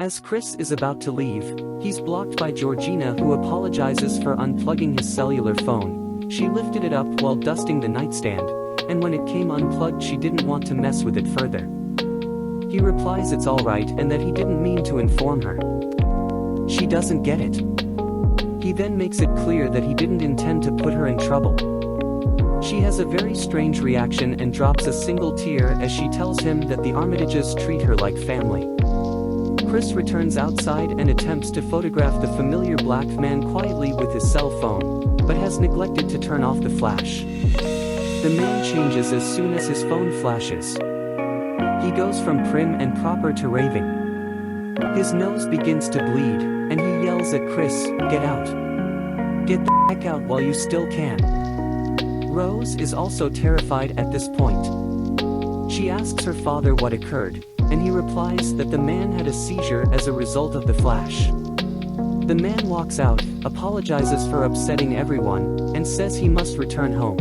As Chris is about to leave, he's blocked by Georgina, who apologizes for unplugging his cellular phone. She lifted it up while dusting the nightstand, and when it came unplugged she didn't want to mess with it further. He replies it's alright and that he didn't mean to inform her. She doesn't get it. He then makes it clear that he didn't intend to put her in trouble. She has a very strange reaction and drops a single tear as she tells him that the Armitages treat her like family. Chris returns outside and attempts to photograph the familiar black man quietly with his cell phone, but has neglected to turn off the flash. The man changes as soon as his phone flashes. He goes from prim and proper to raving. His nose begins to bleed, and he yells at Chris, "Get out. Get the heck out while you still can." Rose is also terrified at this point. She asks her father what occurred, and he replies that the man had a seizure as a result of the flash. The man walks out, apologizes for upsetting everyone, and says he must return home.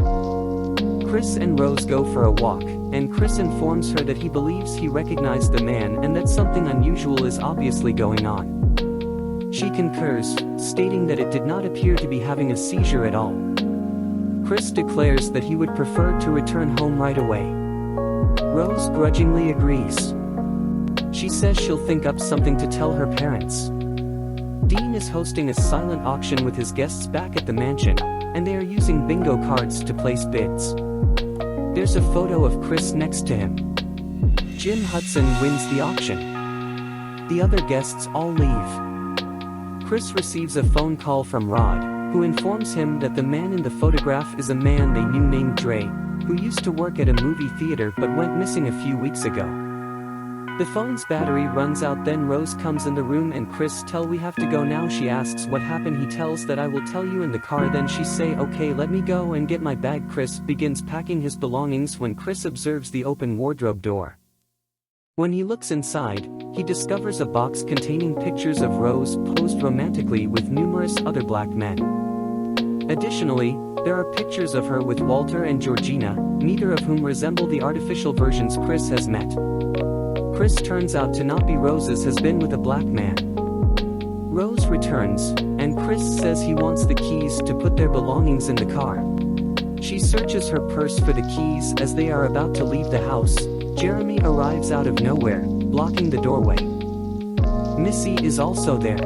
Chris and Rose go for a walk, and Chris informs her that he believes he recognized the man and that something unusual is obviously going on. She concurs, stating that it did not appear to be having a seizure at all. Chris declares that he would prefer to return home right away. Rose grudgingly agrees. She says she'll think up something to tell her parents. Dean is hosting a silent auction with his guests back at the mansion, and they are using bingo cards to place bids. There's a photo of Chris next to him. Jim Hudson wins the auction. The other guests all leave. Chris receives a phone call from Rod, who informs him that the man in the photograph is a man they knew named Dre, who used to work at a movie theater but went missing a few weeks ago. The phone's battery runs out, then Rose comes in the room and Chris tells "We have to go now." She asks what happened. He tells that "I will tell you in the car." Then she say "Okay, let me go and get my bag." Chris begins packing his belongings when Chris observes the open wardrobe door. When he looks inside, he discovers a box containing pictures of Rose posed romantically with numerous other black men. Additionally, there are pictures of her with Walter and Georgina, neither of whom resemble the artificial versions Chris has met. Chris turns out to not be Rose's, has been with a black man. Rose returns, and Chris says he wants the keys to put their belongings in the car. She searches her purse for the keys. As they are about to leave the house, Jeremy arrives out of nowhere, blocking the doorway. Missy is also there.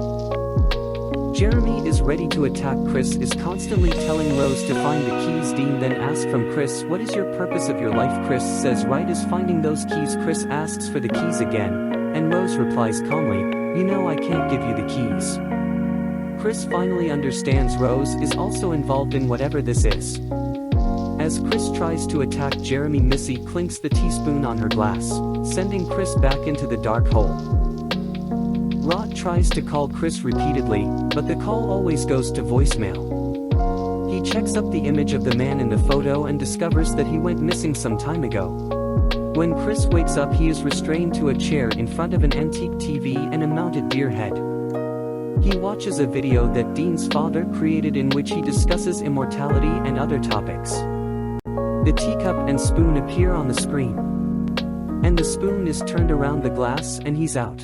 Jeremy is ready to attack. Chris is constantly telling Rose to find the keys. Dean then asks from Chris, "What is your purpose of your life?" Chris says right is finding those keys. Chris asks for the keys again, and Rose replies calmly, "You know I can't give you the keys." Chris finally understands Rose is also involved in whatever this is. As Chris tries to attack Jeremy, Missy clinks the teaspoon on her glass, sending Chris back into the dark hole. Rod tries to call Chris repeatedly, but the call always goes to voicemail. He checks up the image of the man in the photo and discovers that he went missing some time ago. When Chris wakes up, he is restrained to a chair in front of an antique TV and a mounted deer head. He watches a video that Dean's father created in which he discusses immortality and other topics. The teacup and spoon appear on the screen. And the spoon is turned around the glass and he's out.